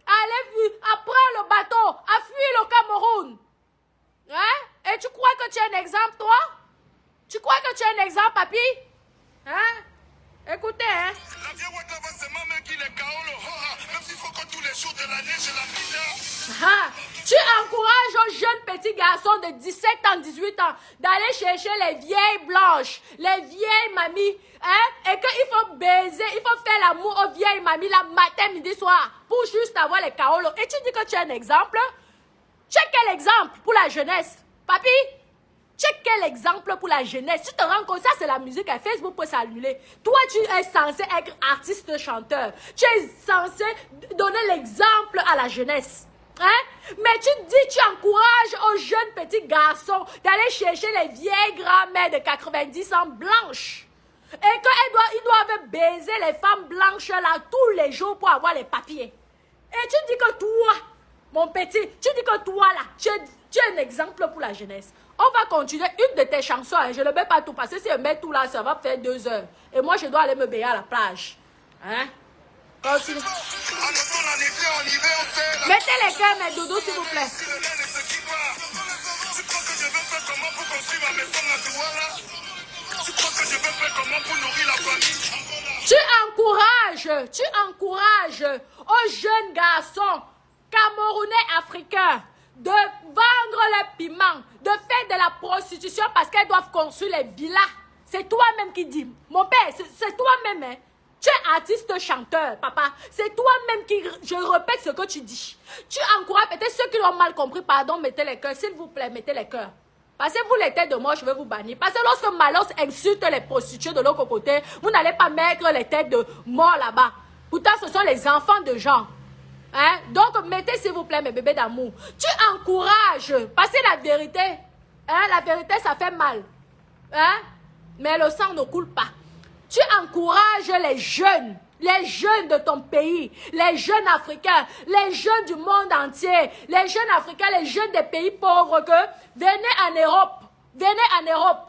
à aller à prendre le bateau, à fuir le Cameroun. Hein? Et tu crois que tu es un exemple, toi? Tu crois que tu es un exemple, papy? Hein? Écoutez, hein? La vieille ouate là-bas, c'est ma main qui les KO le hora. Même s'il faut que tous les jours de l'année, je la pisse. Ah, tu encourages aux jeunes petits garçons de 17 ans, 18 ans d'aller chercher les vieilles blanches, les vieilles mamies, hein? Et qu'il faut baiser, il faut faire l'amour aux vieilles mamies la matin, midi, soir pour juste avoir les kaolos. Et tu dis que tu es un exemple? Tu es quel exemple pour la jeunesse? Papi? Tu es quel exemple pour la jeunesse? Tu te rends compte, ça c'est la musique à Facebook pour s'annuler. Toi, tu es censé être artiste chanteur. Tu es censé donner l'exemple à la jeunesse. Hein? Mais tu dis, tu encourages aux jeunes petits garçons d'aller chercher les vieilles grand-mères de 90 ans blanches. Et qu'ils doivent baiser les femmes blanches là tous les jours pour avoir les papiers. Et tu dis que toi, mon petit, tu dis que toi là, tu es un exemple pour la jeunesse. On va continuer une de tes chansons. Hein. Je ne mets pas tout parce que si je mets tout là, ça va faire 2 heures. Et moi, je dois aller me baigner à la plage. Hein? Continue. Mettez les cœurs, mes doudous, s'il vous plaît. Tu crois que je vais faire comment pour construire ma maison à Douala? Tu crois que je vais faire comment pour nourrir la famille? Tu encourages aux jeunes garçons camerounais africains de vendre les piments, de faire de la prostitution parce qu'elles doivent construire les villas. C'est toi-même qui dis. Mon père, c'est toi-même. Hein. Tu es artiste chanteur, papa. C'est toi-même qui... Je répète ce que tu dis. Tu encourages peut-être ceux qui l'ont mal compris. Pardon, mettez les cœurs. S'il vous plaît, mettez les cœurs. Parce que vous, les têtes de mort, je vais vous bannir. Parce que lorsque Malox insulte les prostituées de l'autre côté, vous n'allez pas mettre les têtes de mort là-bas. Pourtant, ce sont les enfants de gens. Hein? Donc, mettez s'il vous plaît mes bébés d'amour. Tu encourages, parce que la vérité, hein, la vérité ça fait mal. Hein? Mais le sang ne coule pas. Tu encourages les jeunes de ton pays, les jeunes africains, les jeunes du monde entier, les jeunes africains, les jeunes des pays pauvres que venez en Europe.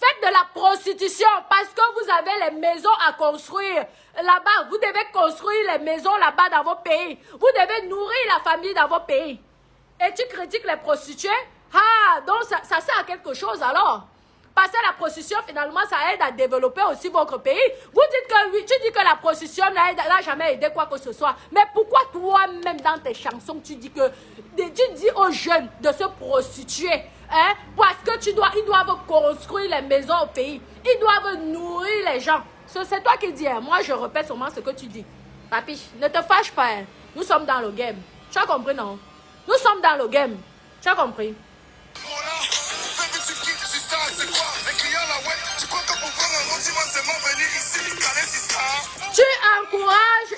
Faites de la prostitution parce que vous avez les maisons à construire là-bas. Vous devez construire les maisons là-bas dans vos pays. Vous devez nourrir la famille dans vos pays. Et tu critiques les prostituées? Ah, donc ça sert à quelque chose alors. Parce que la prostitution, finalement, ça aide à développer aussi votre pays. Vous dites que oui, tu dis que la prostitution n'a jamais aidé quoi que ce soit. Mais pourquoi toi-même dans tes chansons, tu dis aux jeunes de se prostituer? Hein? Parce que ils doivent construire les maisons au pays. Ils doivent nourrir les gens. C'est toi qui dis. Hein? Moi, je répète seulement ce que tu dis. Papi, ne te fâche pas. Hein? Nous sommes dans le game. Tu as compris, non? Nous sommes dans le game. Tu as compris?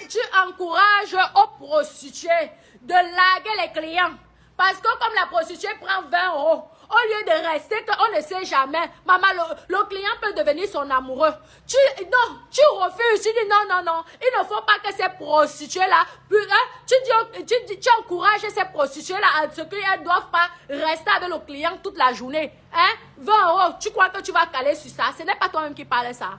Tu encourages aux prostituées de larguer les clients. Parce que comme la prostituée prend 20 €, au lieu de rester, on ne sait jamais. Maman, le client peut devenir son amoureux. Tu refuses, tu dis non. Il ne faut pas que ces prostituées-là, tu encourages ces prostituées-là à ce qu'elles ne doivent pas rester avec le client toute la journée. Hein? 20 €, tu crois que tu vas caler sur ça? Ce n'est pas toi-même qui parle ça.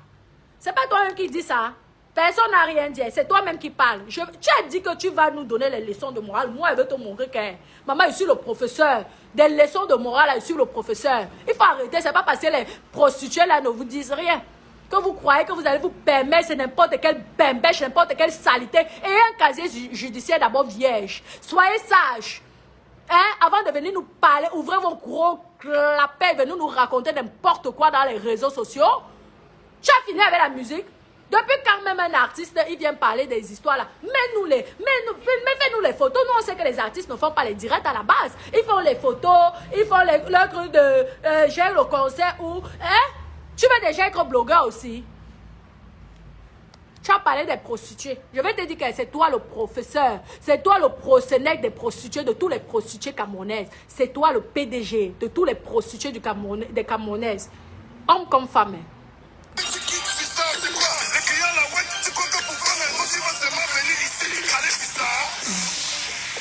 C'est pas toi-même qui dis ça. Personne n'a rien dit. C'est toi-même qui parles. Tu as dit que tu vas nous donner les leçons de morale. Moi, je veux te montrer que maman, je suis le professeur. Des leçons de morale, je suis le professeur. Il faut arrêter. C'est pas parce que les prostituées là ne vous disent rien que vous croyez que vous allez vous permettre c'est n'importe quelle bembèche, n'importe quelle saleté. Et un casier judiciaire d'abord vierge. Soyez sages. Hein? Avant de venir nous parler, ouvrez vos gros clapets, venez nous raconter n'importe quoi dans les réseaux sociaux. Tu as fini avec la musique. Depuis quand même un artiste, il vient parler des histoires là, fais-nous les photos. Nous, on sait que les artistes ne font pas les directs à la base. Ils font les photos, ils font le truc de j'ai le concert ou... Hein? Tu veux déjà être blogueur aussi? Tu as parlé des prostituées. Je vais te dire que c'est toi le professeur. C'est toi le prosénèque des prostituées, de tous les prostituées camerounaises. C'est toi le PDG de tous les prostituées des Camerounaises. Hommes comme femmes.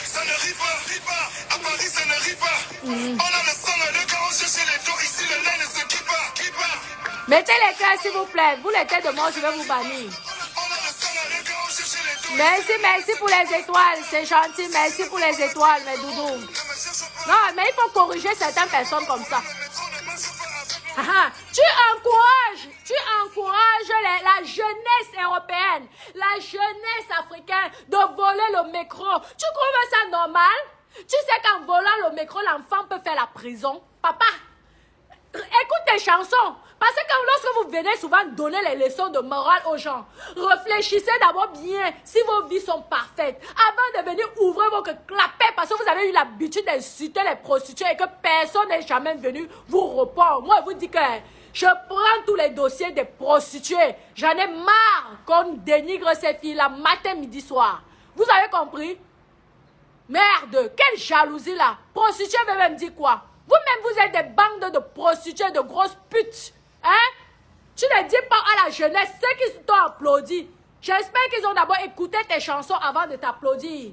Ça ne rit pas, à Paris ça ne rit pas. On a le sang de quand on cherche les dos, ici le lait ne se quitte pas. Mettez les cœurs s'il vous plaît, vous les têtes de mort, je vais vous bannir. Merci pour les étoiles, c'est gentil, merci pour les étoiles mes doudous. Non, mais il faut corriger certaines personnes comme ça. Tu encourages la jeunesse européenne, la jeunesse africaine de voler le micro. Tu trouves ça normal? Tu sais qu'en volant le micro, l'enfant peut faire la prison. Papa, écoute tes chansons. Parce que lorsque vous venez souvent donner les leçons de morale aux gens, réfléchissez d'abord bien si vos vies sont parfaites. Avant de venir ouvrir vos clapets parce que vous avez eu l'habitude d'insulter les prostituées et que personne n'est jamais venu vous répondre. Moi, je vous dis que je prends tous les dossiers des prostituées. J'en ai marre qu'on dénigre ces filles-là matin, midi, soir. Vous avez compris? Merde, quelle jalousie là. Prostituée veut même dire quoi? Vous-même, vous êtes des bandes de prostituées, de grosses putes. Hein? Tu ne dis pas à la jeunesse, ceux qui t'ont applaudi. J'espère qu'ils ont d'abord écouté tes chansons avant de t'applaudir.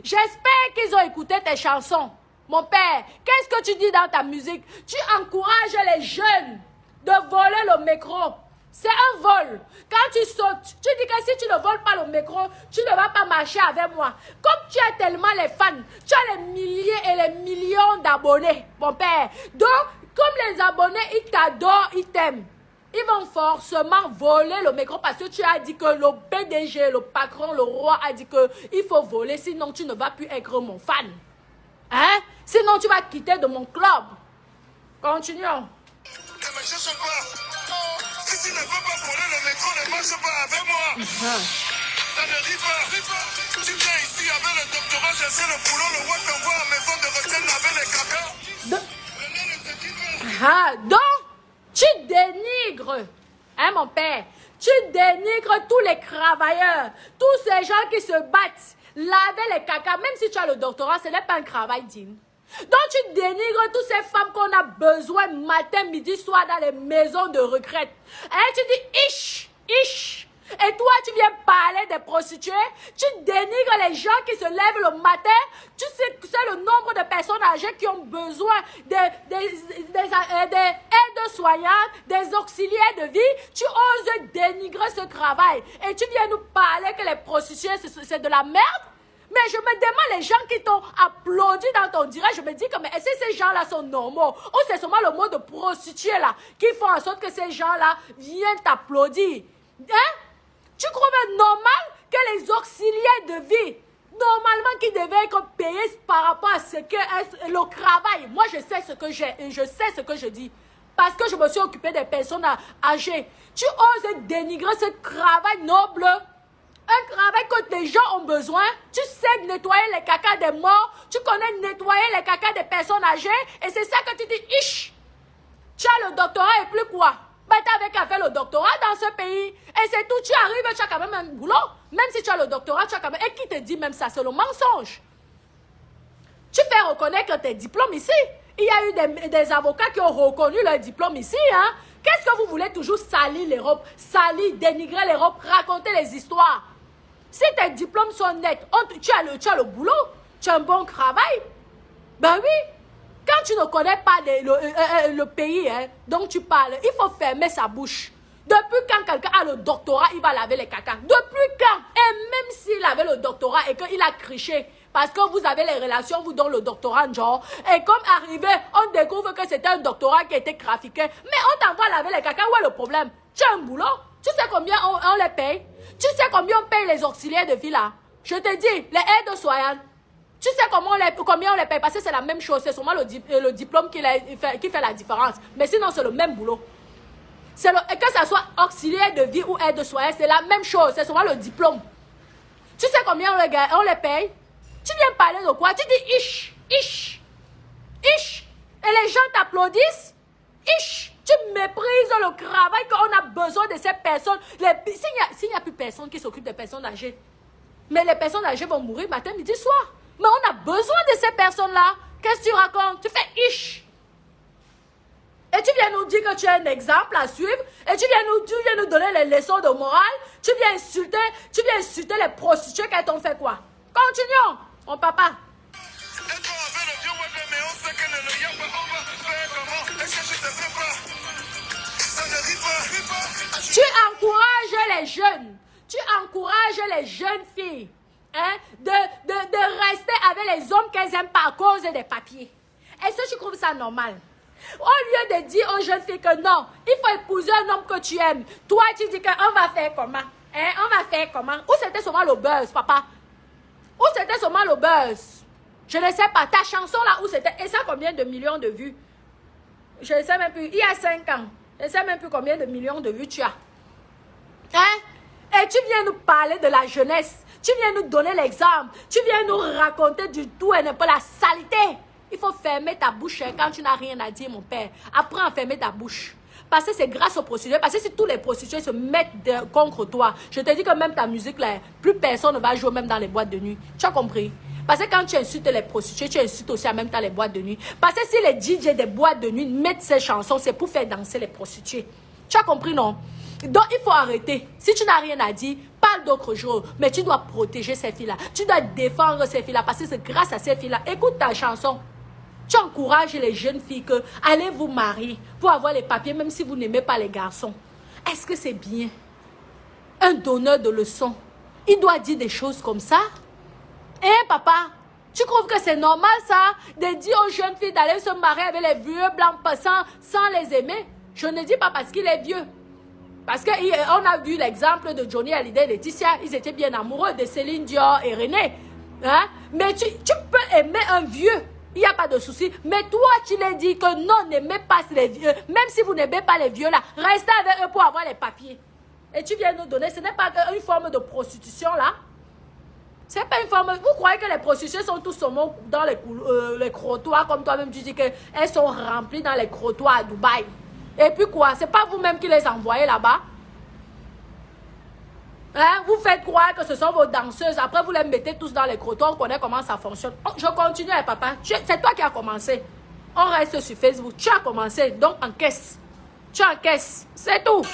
J'espère qu'ils ont écouté tes chansons. Mon père, qu'est-ce que tu dis dans ta musique? Tu encourages les jeunes de voler le micro. C'est un vol. Quand tu sautes, tu dis que si tu ne voles pas le micro, tu ne vas pas marcher avec moi. Comme tu as tellement les fans, tu as les milliers et les millions d'abonnés, mon père. Donc, comme les abonnés, ils t'adorent, ils t'aiment. Ils vont forcément voler le micro parce que tu as dit que le PDG, le patron, le roi a dit qu'il faut voler, sinon tu ne vas plus être mon fan. Hein? Sinon tu vas quitter de mon club. Continuons. Ne me cherche pas. Si tu ne veux pas voler le micro, ne marche pas avec moi. Ça ne rit pas. Tu viens ici avec le doctorat, chercher le boulot, le roi t'envoie à la maison de retraite avec les caca. Donc, tu dénigres, hein mon père, tu dénigres tous les travailleurs, tous ces gens qui se battent, laver les caca, même si tu as le doctorat, ce n'est pas un travail digne. Donc tu dénigres toutes ces femmes qu'on a besoin matin, midi, soir dans les maisons de retraite. Hein, tu dis ish, ish. Et toi, tu viens parler des prostituées, tu dénigres les gens qui se lèvent le matin, tu sais que c'est le nombre de personnes âgées qui ont besoin des aides-soignantes, des auxiliaires de vie, tu oses dénigrer ce travail. Et tu viens nous parler que les prostituées, c'est de la merde. Mais je me demande les gens qui t'ont applaudi dans ton direct, je me dis que mais est-ce que ces gens-là sont normaux? Ou c'est seulement le mot de prostituée là qui font en sorte que ces gens-là viennent t'applaudir? Hein? Tu trouves normal que les auxiliaires de vie, normalement qui devaient être payés par rapport à ce que le travail, moi je sais ce que je sais ce que je dis, parce que je me suis occupée des personnes âgées. Tu oses dénigrer ce travail noble, un travail que les gens ont besoin. Tu sais nettoyer les caca des morts, tu connais nettoyer les caca des personnes âgées, et c'est ça que tu dis, ish, tu as le doctorat et plus quoi? Ben, tu n'avais qu'à faire le doctorat dans ce pays. Et c'est tout, tu arrives, tu as quand même un boulot. Même si tu as le doctorat, tu as quand même... Et qui te dit même ça? C'est le mensonge. Tu fais reconnaître tes diplômes ici. Il y a eu des avocats qui ont reconnu leur diplôme ici. Hein? Qu'est-ce que vous voulez toujours salir l'Europe, salir, dénigrer l'Europe, raconter les histoires? Si tes diplômes sont nets, tu as le boulot, tu as un bon travail. Ben oui. Quand tu ne connais pas le pays hein, dont tu parles, il faut fermer sa bouche. Depuis quand quelqu'un a le doctorat, il va laver les cacas. Depuis quand? Et même s'il avait le doctorat et qu'il a triché, parce que vous avez les relations, vous donnez le doctorat, genre, et comme arrivé, on découvre que c'était un doctorat qui a été trafiqué, mais on t'envoie laver les cacas, où est le problème? Tu as un boulot? Tu sais combien on les paye? Tu sais combien on paye les auxiliaires de vie là? Je te dis, les aides-soignantes. Tu sais combien on les paye? Parce que c'est la même chose. C'est seulement le diplôme qui fait la différence. Mais sinon, c'est le même boulot. Et que ça soit auxiliaire de vie ou aide-soignant, c'est la même chose. C'est seulement le diplôme. Tu sais combien on les paye? Tu viens parler de quoi? Tu dis ish, ish, ish. Et les gens t'applaudissent? Ish. Tu méprises le travail qu'on a besoin de ces personnes. S'il n'y a plus personne qui s'occupe des personnes âgées, mais les personnes âgées vont mourir matin, midi, soir. Mais on a besoin de ces personnes-là. Qu'est-ce que tu racontes? Tu fais ish. Et tu viens nous dire que tu es un exemple à suivre. Et tu viens nous donner les leçons de morale. Tu viens insulter les prostituées qu'elles t'ont fait quoi? Continuons, mon papa. Et toi avec le vieux web, mais on sait que le yamba, on va faire comment? Est-ce que je te fais pas? Ça n'arrive pas. Tu encourages les jeunes. Tu encourages les jeunes filles hein, de rester avec les hommes qu'elles n'aiment pas à cause des papiers. Est-ce que tu trouves ça normal? Au lieu de dire aux jeunes filles que non, il faut épouser un homme que tu aimes. Toi, tu dis qu'on va faire comment? Hein? On va faire comment? Où c'était seulement le buzz, papa? Où c'était seulement le buzz? Je ne sais pas. Ta chanson là, où c'était? Et ça, combien de millions de vues? Je ne sais même plus. Il y a 5 ans. Je ne sais même plus combien de millions de vues tu as. Hein? Et tu viens nous parler de la jeunesse. Tu viens nous donner l'exemple. Tu viens nous raconter du tout et n'importe la saleté. Il faut fermer ta bouche quand tu n'as rien à dire, mon père. Apprends à fermer ta bouche. Parce que c'est grâce aux prostituées. Parce que si tous les prostituées se mettent contre toi, je te dis que même ta musique, là, plus personne ne va jouer même dans les boîtes de nuit. Tu as compris? Parce que quand tu insultes les prostituées, tu insultes aussi en même temps les boîtes de nuit. Parce que si les DJ des boîtes de nuit mettent ces chansons, c'est pour faire danser les prostituées. Tu as compris, non? Donc, il faut arrêter. Si tu n'as rien à dire, parle d'autre chose. Mais tu dois protéger ces filles-là. Tu dois défendre ces filles-là. Parce que c'est grâce à ces filles-là. Écoute ta chanson. Tu encourages les jeunes filles que allez vous marier pour avoir les papiers, même si vous n'aimez pas les garçons. Est-ce que c'est bien? Un donneur de leçons, il doit dire des choses comme ça? Hein, papa? Tu trouves que c'est normal, ça, de dire aux jeunes filles d'aller se marier avec les vieux blancs sans les aimer? Je ne dis pas parce qu'il est vieux. Parce qu'on a vu l'exemple de Johnny Hallyday et Laetitia. Ils étaient bien amoureux de Céline Dion et René. Hein? Mais tu peux aimer un vieux. Il n'y a pas de souci. Mais toi, tu l'as dit que non, n'aimez pas les vieux. Même si vous n'aimez pas les vieux là, restez avec eux pour avoir les papiers. Et tu viens nous donner, ce n'est pas une forme de prostitution là. Ce n'est pas une forme... Vous croyez que les prostituées sont tous seulement dans les crottoirs, comme toi-même tu dis qu'elles sont remplies dans les crottoirs à Dubaï. Et puis quoi? C'est pas vous-même qui les envoyez là-bas? Hein? Vous faites croire que ce sont vos danseuses. Après, vous les mettez tous dans les crottoirs. On connaît comment ça fonctionne. Oh, je continue, papa. C'est toi qui as commencé. On reste sur Facebook. Tu as commencé. Donc, encaisse. Tu encaisses. C'est tout. Je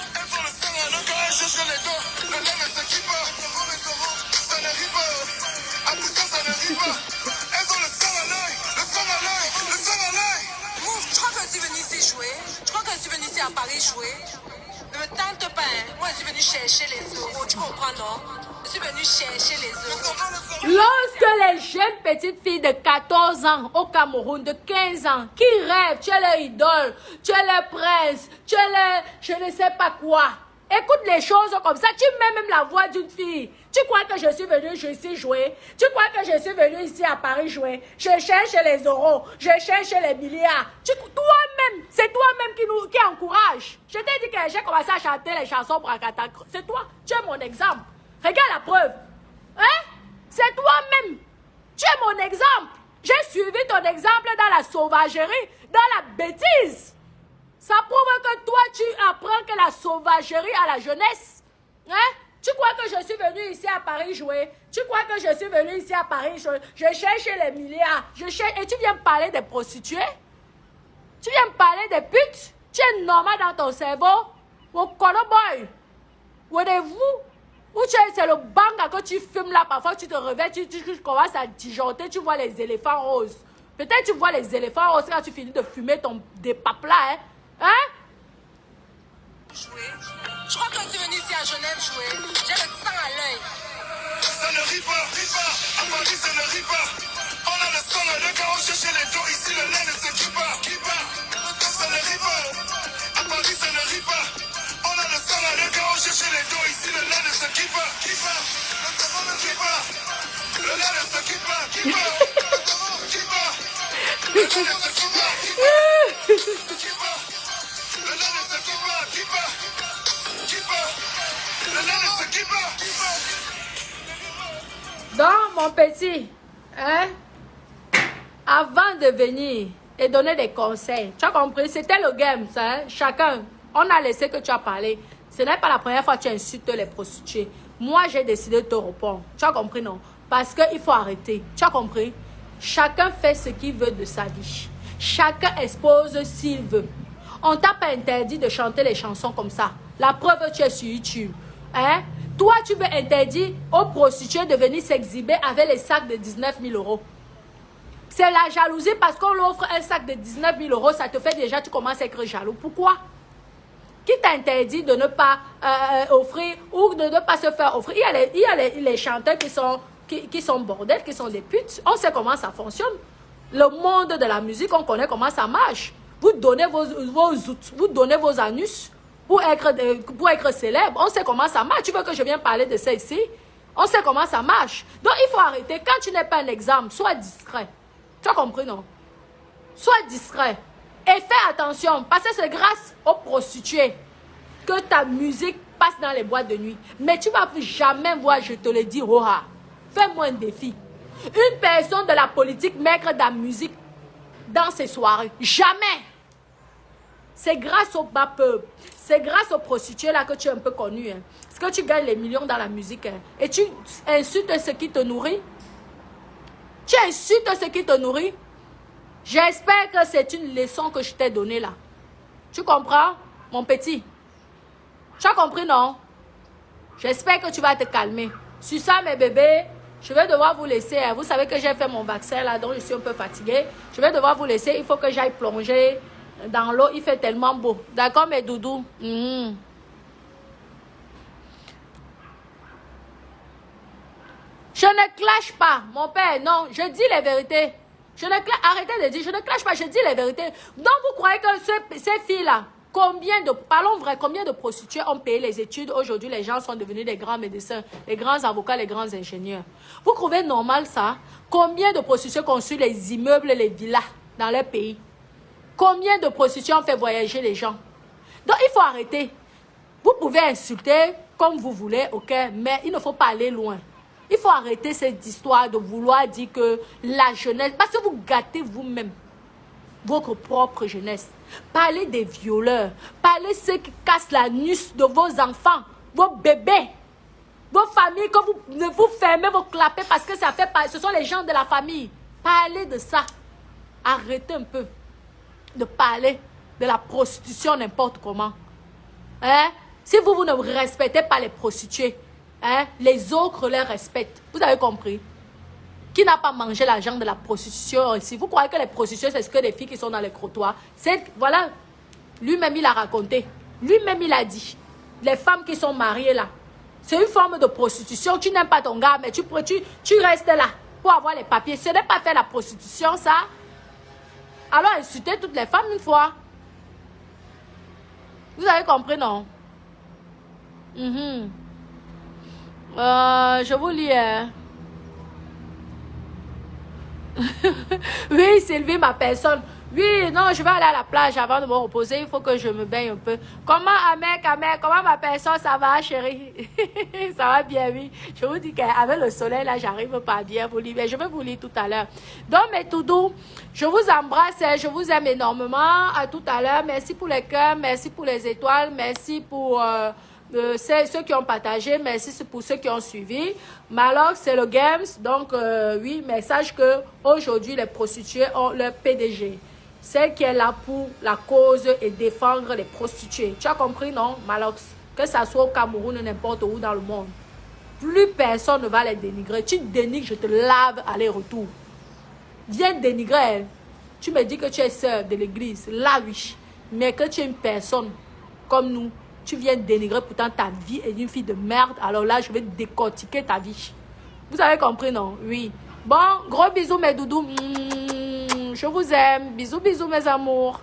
crois que tu es venu ici jouer. Je crois que tu es venu ici à Paris jouer. Ne me tente pas. Moi, je suis venu chercher les euros. Tu comprends, non? Je suis venu chercher les euros. Lorsque les jeunes petites filles de 14 ans au Cameroun, de 15 ans, qui rêvent, tu es leur idole, tu es leur prince, tu es leur je ne sais pas quoi. Écoute les choses comme ça, tu mets même la voix d'une fille. Tu crois que je suis venu ici jouer? Tu crois que je suis venu ici à Paris jouer? Je cherche les euros, je cherche les milliards. Toi-même, c'est toi-même qui encourage. Je t'ai dit que j'ai commencé à chanter les chansons pour Akata. C'est toi, tu es mon exemple. Regarde la preuve. Hein? C'est toi-même. Tu es mon exemple. J'ai suivi ton exemple dans la sauvagerie, dans la bêtise. Ça prouve que toi, tu apprends que la sauvagerie à la jeunesse. Hein? Tu crois que je suis venu ici à Paris jouer? Tu crois que je suis venu ici à Paris jouer? Je cherche les milliards. Et tu viens me parler des prostituées? Tu viens me parler des putes? Tu es normal dans ton cerveau? Mon color boy. Où êtes-vous? Ou c'est le banga que tu fumes là, parfois tu te réveilles, tu commences à disjoncter, tu vois les éléphants roses. Peut-être tu vois les éléphants roses quand tu finis de fumer des papes là, hein? Hein? Jouer. Je crois que tu es venu ici à Genève jouer. J'ai le sang à l'œil. Ça ne rit pas, à Paris ça ne rit pas. On a le sang à l'œil quand on cherche les dos, ici le lait ne se quitte pas. Ça ne rit pas, à Paris ça ne rit pas. On a le sang à l'œil quand on cherche les dos, ici le lait ne se quitte pas. Le lait ne se quitte pas, Le lait ne se quitte pas, Le lait ne se quitte pas, Le lait ne se quitte pas. Donc, mon petit, hein, avant de venir et donner des conseils, tu as compris, c'était le game, ça, hein? Chacun, on a laissé que tu as parlé. Ce n'est pas la première fois que tu insultes les prostituées. Moi, j'ai décidé de te répondre. Tu as compris, non? Parce qu'il faut arrêter. Tu as compris? Chacun fait ce qu'il veut de sa vie. Chacun expose s'il veut. On t'a pas interdit de chanter les chansons comme ça. La preuve, tu es sur YouTube. Hein? Toi, tu veux interdire aux prostituées de venir s'exhiber avec les sacs de 19 000 euros. C'est la jalousie parce qu'on leur offre un sac de 19 000 euros. Ça te fait déjà, tu commences à être jaloux. Pourquoi? Qui t'a interdit de ne pas offrir ou de ne pas se faire offrir? Il y a les chanteurs qui sont bordels, qui sont des putes. On sait comment ça fonctionne. Le monde de la musique, on connaît comment ça marche. Vous donnez vos zoutes, vous donnez vos anus pour être célèbre. On sait comment ça marche. Tu veux que je vienne parler de ça ici? On sait comment ça marche. Donc, il faut arrêter. Quand tu n'es pas un exemple, sois discret. Tu as compris, non? Sois discret. Et fais attention, parce que c'est grâce aux prostituées que ta musique passe dans les boîtes de nuit. Mais tu ne vas jamais voir, je te le dis, Roha. Fais-moi un défi. Une personne de la politique mettre de la musique dans ses soirées. Jamais. C'est grâce au bas peuple. C'est grâce aux prostituées là que tu es un peu connu. Hein. Parce que tu gagnes les millions dans la musique. Hein. Et tu insultes ce qui te nourrit. Tu insultes ce qui te nourrit. J'espère que c'est une leçon que je t'ai donnée là. Tu comprends, mon petit? Tu as compris, non? J'espère que tu vas te calmer. Sur ça, mes bébés, je vais devoir vous laisser. Hein. Vous savez que j'ai fait mon vaccin là, donc je suis un peu fatiguée. Je vais devoir vous laisser. Il faut que j'aille plonger dans l'eau. Il fait tellement beau. D'accord, mes doudous? Je ne clash pas, mon père. Non, je dis les vérités. Arrêtez de dire, je ne clash pas, je dis les vérités. Donc, vous croyez que ces filles-là, parlons vrai, combien de prostituées ont payé les études? Aujourd'hui, les gens sont devenus des grands médecins, les grands avocats, les grands ingénieurs. Vous trouvez normal ça? Combien de prostituées construisent les immeubles, les villas dans leur pays? Combien de prostituées ont fait voyager les gens? Donc, il faut arrêter. Vous pouvez insulter comme vous voulez, ok, mais il ne faut pas aller loin. Il faut arrêter cette histoire de vouloir dire que la jeunesse... Parce que vous gâtez vous-même votre propre jeunesse. Parlez des violeurs. Parlez de ceux qui cassent la nuque de vos enfants, vos bébés, vos familles, que vous fermez vos clapets parce que ça fait pas... Ce sont les gens de la famille. Parlez de ça. Arrêtez un peu de parler de la prostitution n'importe comment. Hein? Si vous ne respectez pas les prostituées, hein, les autres les respectent. Vous avez compris? Qui n'a pas mangé l'argent de la prostitution ici? Vous croyez que les prostituées, c'est ce que les filles qui sont dans les trottoirs? Voilà, lui-même il a raconté. Lui-même il a dit. Les femmes qui sont mariées là, c'est une forme de prostitution. Tu n'aimes pas ton gars, mais tu restes là pour avoir les papiers. Ce n'est pas faire la prostitution, ça. Alors insultez toutes les femmes une fois. Vous avez compris, non? Je vous lis. Oui, Sylvie, ma personne. Oui, non, je vais aller à la plage avant de me reposer. Il faut que je me baigne un peu. Comment, Amek, comment ma personne, ça va, chérie? Ça va bien, oui. Je vous dis qu'avec le soleil, là, j'arrive pas bien vous lire. Mais je vais vous lire tout à l'heure. Donc, mes toudous, je vous embrasse. Je vous aime énormément. À tout à l'heure. Merci pour les cœurs. Merci pour les étoiles. Merci pour... ceux qui ont partagé, merci pour ceux qui ont suivi. Malox, c'est le Games. Donc, oui, mais sache que aujourd'hui les prostituées ont leur PDG. Celle qui est là pour la cause et défendre les prostituées. Tu as compris, non, Malox? Que ça soit au Cameroun ou n'importe où dans le monde. Plus personne ne va les dénigrer. Tu dénigres, je te lave aller-retour. Viens dénigrer. Tu me dis que tu es sœur de l'église. Là, oui. Mais que tu es une personne comme nous. Tu viens dénigrer pourtant ta vie est une fille de merde. Alors là, je vais décortiquer ta vie. Vous avez compris, non? Oui. Bon, gros bisous mes doudous. Je vous aime. Bisous, bisous mes amours.